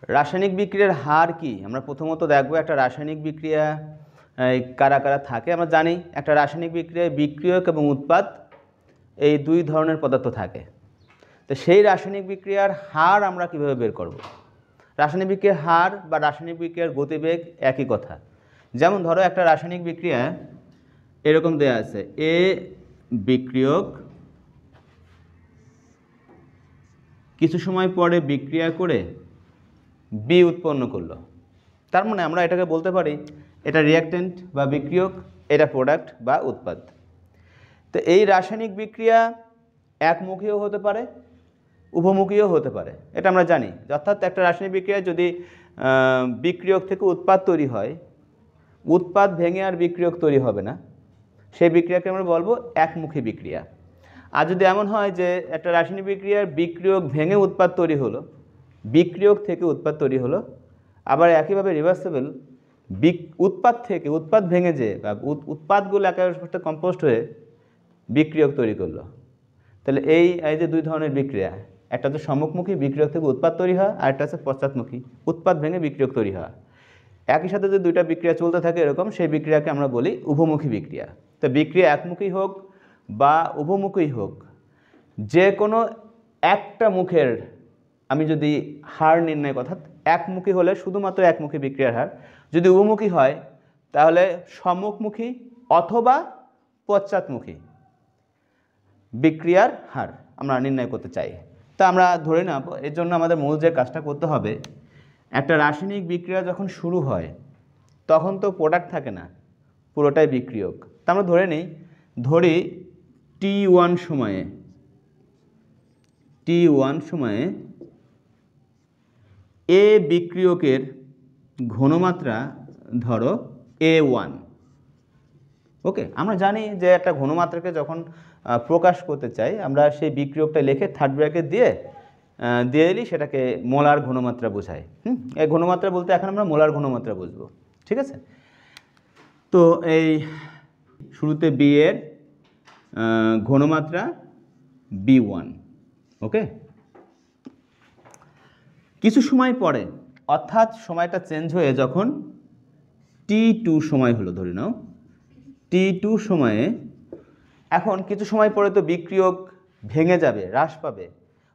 रासायनिक बिक्रियार हार की আমরা প্রথমত দেখব একটা রাসায়নিক বিক্রিয়া কারা কারা থাকে। আমরা জানি একটা রাসায়নিক বিক্রিয়ায় বিক্রিয়ক এবং উৎপাদ এই দুই ধরনের পদার্থ থাকে। তো সেই রাসায়নিক বিক্রিয়ার হার আমরা কিভাবে বের করব? রাসায়নিক বিক্রিয়ার হার বা রাসায়নিক বিক্রিয়ার গতিবেগ একই কথা। যেমন ধরো একটা রাসায়নিক বিক্রিয়া এরকম দেয়া আছে, এ বিক্রিয়ক কিছু সময় পরে বিক্রিয়া করে বি উৎপন্ন করলো। তার মানে আমরা এটাকে বলতে পারি এটা রিঅ্যাকট্যান্ট বা বিক্রিয়ক, এটা প্রোডাক্ট বা উৎপাদ। তো এই রাসায়নিক বিক্রিয়া একমুখীও হতে পারে, উভমুখীও হতে পারে, এটা আমরা জানি। অর্থাৎ একটা রাসায়নিক বিক্রিয়া যদি বিক্রিয়ক থেকে উৎপাদ তৈরি হয়, উৎপাদ ভেঙে আর বিক্রিয়ক তৈরি হবে না, সেই বিক্রিয়াকে আমরা বলবো একমুখী বিক্রিয়া। আর যদি এমন হয় যে একটা রাসায়নিক বিক্রিয়ার বিক্রিয়ক ভেঙে উৎপাদ তৈরি হলো, বিক্রিয়ক থেকে উৎপাদ তৈরি হলো, আবার একইভাবে রিভার্সেবল উৎপাদ থেকে উৎপাদ ভেঙে যে বা উৎপাদগুলো একেবারে কম্পোস্ট হয়ে বিক্রিয়ক তৈরি করলো, তাহলে এই যে দুই ধরনের বিক্রিয়া, একটা হচ্ছে সম্মুখমুখী, বিক্রিয়ক থেকে উৎপাদ তৈরি হয়, আর একটা হচ্ছে পশ্চাৎমুখী, উৎপাদ ভেঙে বিক্রিয়ক তৈরি হয়। একই সাথে যদি দুইটা বিক্রিয়া চলতে থাকে এরকম, সেই বিক্রিয়াকে আমরা বলি উভমুখী বিক্রিয়া। তো বিক্রিয়া একমুখী হোক বা উভমুখী হোক, যে কোনো একটা মুখের আমি যদি হার নির্ণয় কথা, একমুখী হলে শুধুমাত্র একমুখী বিক্রিয়ার হার, যদি উভমুখী হয় তাহলে সম্মুখমুখী অথবা পশ্চাৎমুখী বিক্রিয়ার হার আমরা নির্ণয় করতে চাই। তা আমরা ধরে নেব, এর জন্য আমাদের মূল যে কাজটা করতে হবে, একটা রাসায়নিক বিক্রিয়া যখন শুরু হয় তখন তো প্রোডাক্ট থাকে না, পুরোটাই বিক্রিয়ক। তা আমরা ধরি T1 সময়ে এ বিক্রিয়কের ঘনমাত্রা ধরো A1। ওকে, আমরা জানি যে একটা ঘনমাত্রাকে যখন প্রকাশ করতে চাই আমরা সেই বিক্রিয়কটা লিখে থার্ড ব্র্যাকেট দিয়ে দিলেই সেটাকে মোলার ঘনমাত্রা বোঝায়। এই ঘনমাত্রা বলতে এখন আমরা মোলার ঘনমাত্রা বুঝবো, ঠিক আছে? তো এই শুরুতে বি এর ঘনমাত্রা B1। ওকে, কিছু সময় পরে, অর্থাৎ সময়টা চেঞ্জ হয়ে যখন T2 সময় হলো, ধরে নাও T2 সময়ে, এখন কিছু সময় পরে তো বিক্রিয়ক ভেঙে যাবে, হ্রাস পাবে,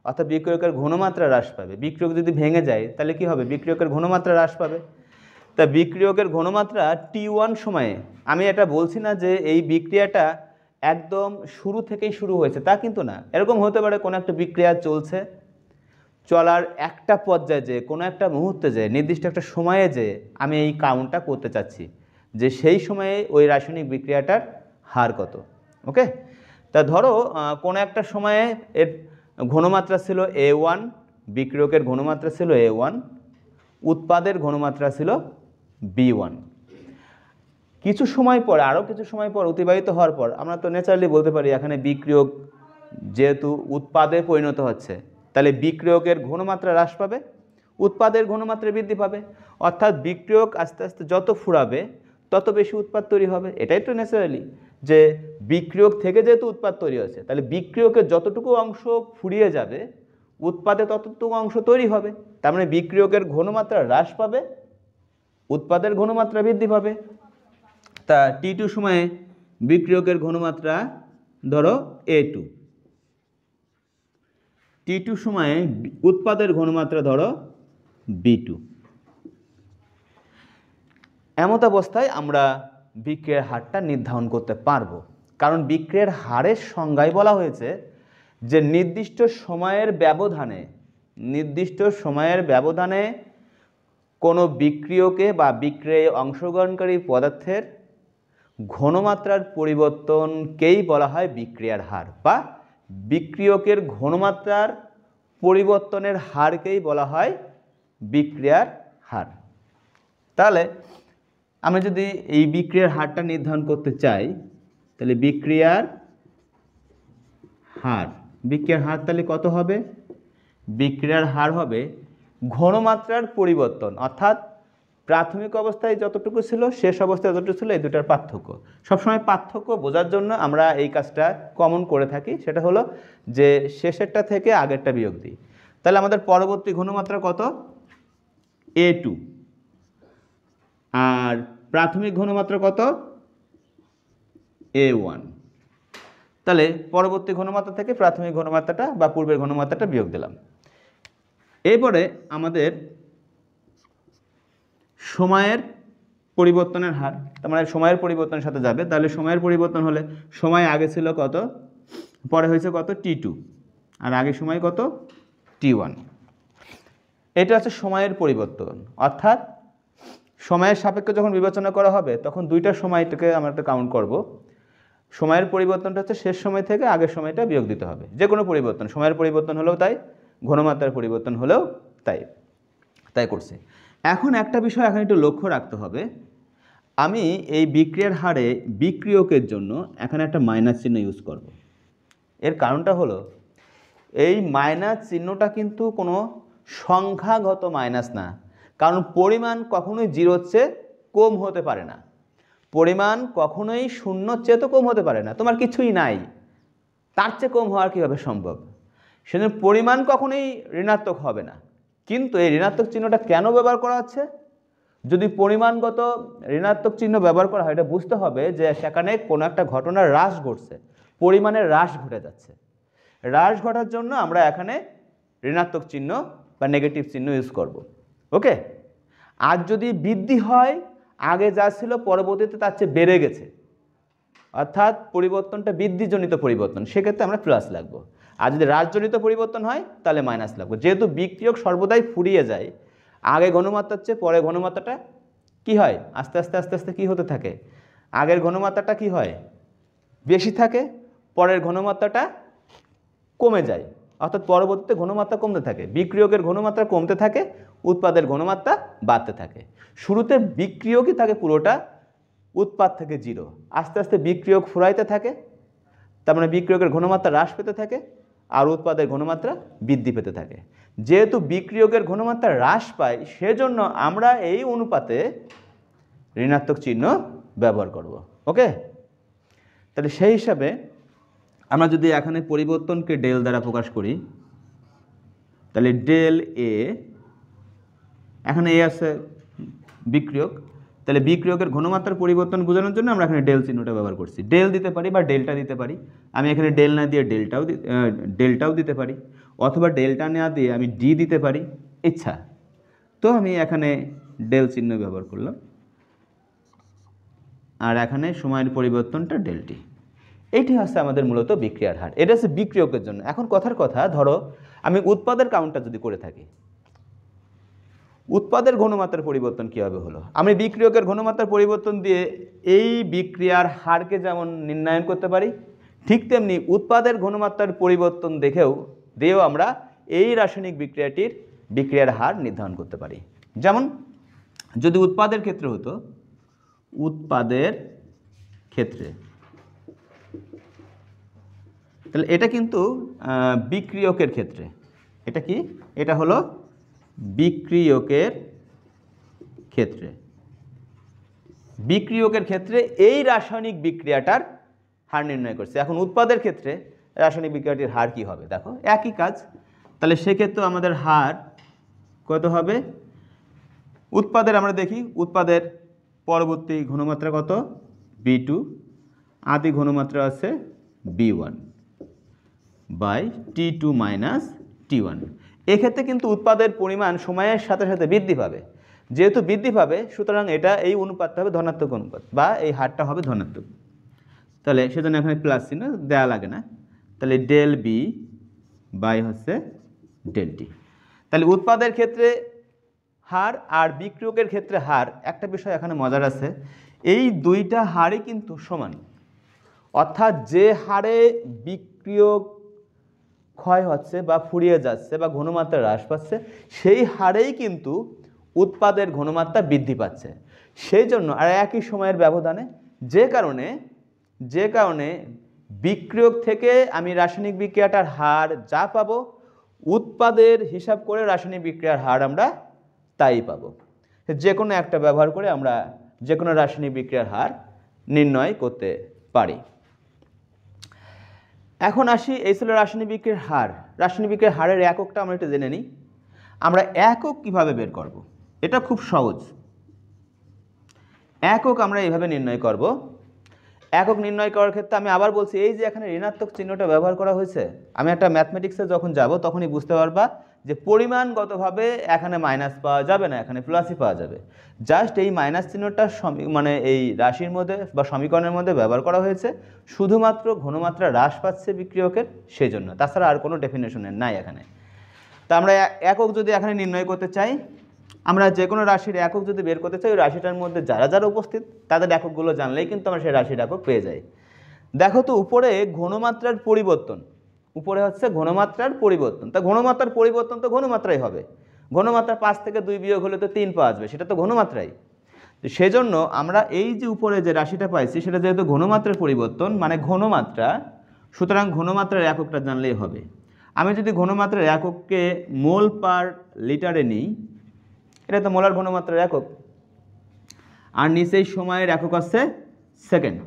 অর্থাৎ বিক্রিয়কের ঘনমাত্রা হ্রাস পাবে। বিক্রিয়ক যদি ভেঙে যায় তাহলে কি হবে? বিক্রিয়কের ঘনমাত্রা হ্রাস পাবে। তা বিক্রিয়কের ঘনমাত্রা T1 সময়ে, আমি এটা বলছি না যে এই বিক্রিয়াটা একদম শুরু থেকেই শুরু হয়েছে, তা কিন্তু না। এরকম হতে পারে কোনো একটা বিক্রিয়া চলছে, চলার একটা পর্যায়ে যে কোনো একটা মুহূর্তে যে নির্দিষ্ট একটা সময়ে যে আমি এই কাউন্টটা করতে চাচ্ছি যে সেই সময়ে ওই রাসায়নিক বিক্রিয়াটার হার কত। ওকে, তা ধরো কোনো একটা সময়ে এর ঘনমাত্রা ছিল A1, বিক্রিয়কের ঘনমাত্রা ছিল A1, উৎপাদের ঘনমাত্রা ছিল B1। কিছু সময় পর, আরও কিছু সময় পর অতিবাহিত হওয়ার পর আমরা তো ন্যাচারালি বলতে পারি এখানে বিক্রিয়ক যেহেতু উৎপাদে পরিণত হচ্ছে, তাহলে বিক্রিয়কের ঘনমাত্রা হ্রাস পাবে, উৎপাদের ঘনমাত্রা বৃদ্ধি পাবে। অর্থাৎ বিক্রিয়ক আস্তে আস্তে যত ফুরাবে তত বেশি উৎপাদ তৈরি হবে। এটাই তো ন্যাচারালি, যে বিক্রিয়ক থেকে যেহেতু উৎপাদ তৈরি হচ্ছে, তাহলে বিক্রিয়কের যতটুকু অংশ ফুরিয়ে যাবে উৎপাদে ততটুকু অংশ তৈরি হবে। তার মানে বিক্রিয়কের ঘনমাত্রা হ্রাস পাবে, উৎপাদের ঘনমাত্রা বৃদ্ধি পাবে। তা T2 সময়ে বিক্রিয়কের ঘনমাত্রা ধরো A2, T2 সময়ে উৎপাদের ঘনমাত্রা ধরো B2। এমত অবস্থায় আমরা বিক্রিয়ার হারটা নির্ধারণ করতে পারবো, কারণ বিক্রিয়ার হারের সংজ্ঞায় বলা হয়েছে যে নির্দিষ্ট সময়ের ব্যবধানে কোনো বিক্রিয়কে বা বিক্রিয়ায় অংশগ্রহণকারী পদার্থের ঘনমাত্রার পরিবর্তনকেই বলা হয় বিক্রিয়ার হার, বা বিক্রিয়কের ঘনমাত্রার পরিবর্তনের হারকেই বলা হয় বিক্রিয়ার হার। তাহলে আমি যদি এই বিক্রিয়ার হারটা নির্ধারণ করতে চাই, তাহলে বিক্রিয়ার হার তাহলে কত হবে? বিক্রিয়ার হার হবে ঘনমাত্রার পরিবর্তন, অর্থাৎ প্রাথমিক অবস্থায় যতটুকু ছিল শেষ অবস্থায় যতটুকু ছিল, এই দুটার পার্থক্য। সবসময় পার্থক্য বোঝার জন্য আমরা এই কাজটা কমন করে থাকি, সেটা হলো যে শেষেরটা থেকে আগেরটা বিয়োগ দিই। তাহলে আমাদের পরবর্তী ঘনমাত্রা কত? A2 আর প্রাথমিক ঘনমাত্রা কত A1। তাহলে পরবর্তী ঘনমাত্রা থেকে প্রাথমিক ঘনমাত্রাটা বা পূর্বের ঘনমাত্রাটা বিয়োগ দিলাম। এরপরে আমাদের সময়ের পরিবর্তনের হার, তার মানে সময়ের পরিবর্তনের সাথে যাবে। তাহলে সময়ের পরিবর্তন হলে সময় আগে ছিল কত, পরে হয়েছে কত T2, আর আগে সময় কত T1। এটা হচ্ছে সময়ের পরিবর্তন, অর্থাৎ সময়ের সাপেক্ষে যখন বিবেচনা করা হবে তখন দুইটা সময়টাকে আমরা একটা কাউন্ট করব। সময়ের পরিবর্তনটা হচ্ছে শেষ সময় থেকে আগের সময়টা বিয়োগ দিতে হবে। যে কোনো পরিবর্তন, সময়ের পরিবর্তন হলেও তাই, ঘনমাত্রার পরিবর্তন হলেও তাই করছে। এখন একটা বিষয় এখন একটু লক্ষ্য রাখতে হবে, আমি এই বিক্রিয়ার হারে বিক্রিয়কের জন্য এখানে একটা মাইনাস চিহ্ন ইউজ করব। এর কারণটা হলো এই মাইনাস চিহ্নটা কিন্তু কোনো সংখ্যাগত মাইনাস না, কারণ পরিমাণ কখনোই জিরোর চেয়ে কম হতে পারে না, পরিমাণ কখনোই শূন্যর চেয়ে তো কম হতে পারে না, তোমার কিছুই নাই, তার চেয়ে কম হওয়ার কীভাবে সম্ভব? সেজন্য পরিমাণ কখনোই ঋণাত্মক হবে না। কিন্তু এই ঋণাত্মক চিহ্নটা কেন ব্যবহার করা হচ্ছে? যদি পরিমাণগত ঋণাত্মক চিহ্ন ব্যবহার করা হয়, এটা বুঝতে হবে যে সেখানে কোনো একটা ঘটনার হ্রাস ঘটছে, পরিমাণের হ্রাস ঘটে যাচ্ছে। হ্রাস ঘটার জন্য আমরা এখানে ঋণাত্মক চিহ্ন বা নেগেটিভ চিহ্ন ইউজ করব। ওকে। আর যদি বৃদ্ধি হয়, আগে যা ছিল পরবর্তীতে তার চেয়ে বেড়ে গেছে, অর্থাৎ পরিবর্তনটা বৃদ্ধিজনিত পরিবর্তন, সেক্ষেত্রে আমরা প্লাস লাগবো। আর যদি হ্রাসজনিত পরিবর্তন হয় তাহলে মাইনাস লাগবে। যেহেতু বিক্রিয়ক সর্বদাই ফুরিয়ে যায়, আগে ঘনমাত্রার চেয়ে পরে ঘনমাত্রাটা কি হয়, আস্তে আস্তে আস্তে আস্তে কী হতে থাকে, আগের ঘনমাত্রাটা কি হয় বেশি থাকে, পরের ঘনমাত্রাটা কমে যায়, অর্থাৎ পরবর্তীতে ঘনমাত্রা কমতে থাকে। বিক্রিয়কের ঘনমাত্রা কমতে থাকে, উৎপাদের ঘনমাত্রা বাড়তে থাকে। শুরুতে বিক্রিয়কই থাকে পুরোটা, উৎপাদ থেকে জিরো, আস্তে আস্তে বিক্রিয়ক ফুরাইতে থাকে, তার মানে বিক্রিয়কের ঘনমাত্রা হ্রাস পেতে থাকে আর উৎপাদের ঘনমাত্রা বৃদ্ধি পেতে থাকে। যেহেতু বিক্রিয়কের ঘনমাত্রা হ্রাস পায়, সেজন্য আমরা এই অনুপাতে ঋণাত্মক চিহ্ন ব্যবহার করব। ওকে। তাহলে সেই হিসাবে আমরা যদি এখানে পরিবর্তনকে ডেল দ্বারা প্রকাশ করি, তাহলে ডেল এ, এখানে এ আছে বিক্রিয়ক, তাহলে বিক্রিয়কের ঘনমাত্রার পরিবর্তন বোঝানোর জন্য আমরা এখানে ডেল চিহ্নটা ব্যবহার করছি। ডেল দিতে পারি বা ডেল্টা দিতে পারি, আমি এখানে ডেল না দিয়ে ডেল্টাও দিতে পারি, অথবা ডেল্টা না দিয়ে আমি ডি দিতে পারি, ইচ্ছা। তো আমি এখানে ডেল চিহ্ন ব্যবহার করলাম, আর এখানে সময়ের পরিবর্তনটা ডেলটি। এইটি হচ্ছে আমাদের মূলত বিক্রিয়ার হার। এটা হচ্ছে বিক্রিয়কের জন্য। এখন কথার কথা, ধরো আমি উৎপাদের কাউন্টটা যদি করে থাকি, উৎপাদের ঘনমাত্রার পরিবর্তন কীভাবে হলো? আমি বিক্রিয়কের ঘনমাত্রার পরিবর্তন দিয়ে এই বিক্রিয়ার হারকে যেমন নির্ণয়ন করতে পারি, ঠিক তেমনি উৎপাদের ঘনমাত্রার পরিবর্তন দিয়েও আমরা এই রাসায়নিক বিক্রিয়ার হার নির্ধারণ করতে পারি। যেমন যদি উৎপাদের ক্ষেত্রে হতো, উৎপাদের ক্ষেত্রে, তাহলে এটা কিন্তু বিক্রিয়কের ক্ষেত্রে, এটা কি, এটা হলো বিক্রিয়কের ক্ষেত্রে, বিক্রিয়কের ক্ষেত্রে এই রাসায়নিক বিক্রিয়াটার হার নির্ণয় করছে। এখন উৎপাদের ক্ষেত্রে রাসায়নিক বিক্রিয়াটির হার কি হবে? দেখো একই কাজ, তাহলে সেক্ষেত্রে আমাদের হার কত হবে? উৎপাদের আমরা দেখি, উৎপাদের পরবর্তী ঘনমাত্রা কত, B2, আদি ঘনমাত্রা আছে B1 by T2 minus T1। এক্ষেত্রে কিন্তু উৎপাদের পরিমাণ সময়ের সাথে সাথে বৃদ্ধি পাবে। যেহেতু বৃদ্ধি পাবে, সুতরাং এটা এই অনুপাতটা হবে ধনাত্মক অনুপাত, বা এই হারটা হবে ধনাত্মক। তাহলে সেজন্য এখানে প্লাস চিহ্ন দেওয়া লাগে না, তাহলে ডেল বি বাই হচ্ছে ডেল টি। তাহলে উৎপাদের ক্ষেত্রে হার আর বিক্রিয়কের ক্ষেত্রে হার, একটা বিষয় এখানে মজার আছে, এই দুইটা হারই কিন্তু সমান। অর্থাৎ যে হারে বিক্রিয়ক ক্ষয় হচ্ছে বা ফুরিয়ে যাচ্ছে বা ঘনমাত্রা হ্রাস পাচ্ছে, সেই হারেই কিন্তু উৎপাদের ঘনমাত্রা বৃদ্ধি পাচ্ছে। সেই জন্য আর একই সময়ের ব্যবধানে, যে কারণে বিক্রিয়ক থেকে আমি রাসায়নিক বিক্রিয়াটার হার যা পাবো, উৎপাদের হিসাব করে রাসায়নিক বিক্রিয়ার হার আমরা তাই পাবো। যে কোনো একটা ব্যবহার করে আমরা যে কোনো রাসায়নিক বিক্রিয়ার হার নির্ণয় করতে পারি। এখন আসি, এই ছিল রাসায়নিক বিক্রিয়ার হার। রাসায়নিক বিক্রিয়ার হারের এককটা আমরা একটু জেনে নিই। আমরা একক কিভাবে বের করব? এটা খুব সহজ। একক আমরা এইভাবে নির্ণয় করব। একক নির্ণয় করার ক্ষেত্রে আমি আবার বলছি, এই যে এখানে ঋণাত্মক চিহ্নটা ব্যবহার করা হয়েছে, আমি একটা ম্যাথমেটিক্সে যখন যাব তখনই বুঝতে পারবা যে পরিমাণগতভাবে এখানে মাইনাস পাওয়া যাবে না, এখানে প্লাসই পাওয়া যাবে। জাস্ট এই মাইনাস চিহ্নটা মানে এই রাশির মধ্যে বা সমীকরণের মধ্যে ব্যবহার করা হয়েছে শুধুমাত্র ঘনমাত্রা হ্রাস পাচ্ছে বিক্রিয়কের, সেই জন্য, তাছাড়া আর কোনো ডেফিনেশনের নাই এখানে। তা আমরা একক যদি এখানে নির্ণয় করতে চাই, আমরা যে কোনো রাশির একক যদি বের করতে চাই, ওই রাশিটার মধ্যে যারা যারা উপস্থিত তাদের এককগুলো জানলেই কিন্তু আমরা সেই রাশির একক পেয়ে যাই। দেখো তো উপরে ঘনমাত্রার পরিবর্তন, উপরে হচ্ছে ঘনমাত্রার পরিবর্তন, তা ঘনমাত্রার পরিবর্তন তো ঘনমাত্রাই হবে। ঘনমাত্রা 5 থেকে 2 বিয়োগ হলে তো 3 পাওয়া যাবে, সেটা তো ঘনমাত্রাই। তো সেজন্য আমরা এই যে উপরে যে রাশিটা পাইছি সেটা যেহেতু ঘনমাত্রার পরিবর্তন মানে ঘনমাত্রা, সুতরাং ঘনমাত্রার এককটা জানলেই হবে। আমি যদি ঘনমাত্রার একককে মোল পার লিটারে নিই, এটা তো মোলার ঘনমাত্রার একক, আর নিচেই সময়ের একক আছে সেকেন্ড,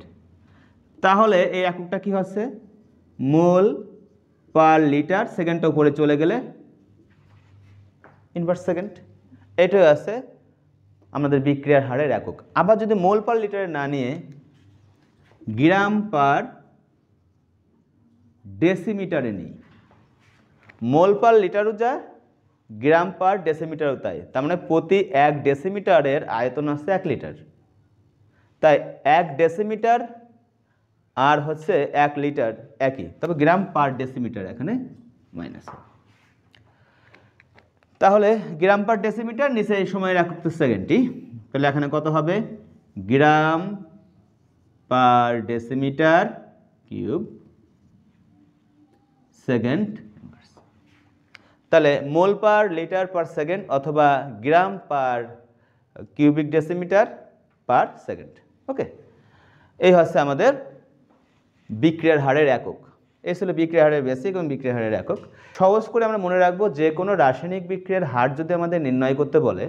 তাহলে এই এককটা কি হচ্ছে মোল পার লিটার, সেকেন্ডটা উপরে চলে গেলে ইনভার্স সেকেন্ড, এটাই আছে আমাদের বিক্রিয়ার হারের একক। আবার যদি মোল পার লিটারে না নিয়ে গ্রাম পার ডেসিমিটারে নিই, মোল পার লিটারও যা, গ্রাম পার ডেসিমিটারও তাই, তার মানে প্রতি 1 ডেসিমিটারের আয়তন আছে 1 লিটার, তাই 1 ডেসিমিটার আর হচ্ছে 1 লিটার একই, তবে গ্রাম পার ডেসিমিটার এখানে মাইনাস। তাহলে গ্রাম পার ডেসিমিটার, নিচে এই সময়ের একক তো সেকেন্ডই, তাহলে এখানে কত হবে gram per decimetre cube second. তাহলে mole per litre per second অথবা gram per cubic decimetre per second. Okay, এই হচ্ছে আমাদের বিক্রিয়ার হারের একক। এই ছিল বিক্রিয়ার হারের বেসিক এবং বিক্রিয়ার হারের একক। সহজ করে আমরা মনে রাখবো, যে কোনো রাসায়নিক বিক্রিয়ার হার যদি আমাদের নির্ণয় করতে বলে,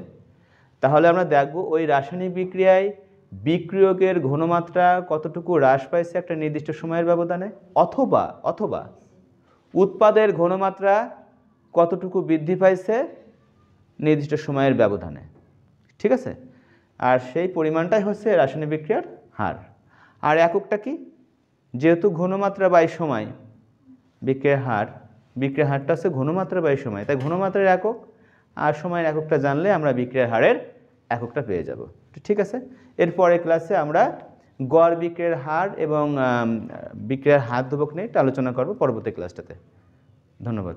তাহলে আমরা দেখব ওই রাসায়নিক বিক্রিয়ায় বিক্রিয়কের ঘনমাত্রা কতটুকু হ্রাস পাইছে একটা নির্দিষ্ট সময়ের ব্যবধানে, অথবা অথবা উৎপাদের ঘনমাত্রা কতটুকু বৃদ্ধি পাইছে নির্দিষ্ট সময়ের ব্যবধানে। ঠিক আছে, আর সেই পরিমাণটাই হচ্ছে রাসায়নিক বিক্রিয়ার হার। আর এককটা কি, যেহেতু ঘনমাত্রা বাই সময় বিক্রিয়ার হারটা হচ্ছে ঘনমাত্রা বাই সময়, তাই ঘনমাত্রার একক আর সময়ের এককটা জানলে আমরা বিক্রিয়ার হারের এককটা পেয়ে যাব। ঠিক আছে, এরপরে ক্লাসে আমরা গড় বিক্রিয়ার হার এবং বিক্রিয়ার হার ধ্রুবক নিয়ে আলোচনা করব পরবর্তী ক্লাসটাতে। ধন্যবাদ।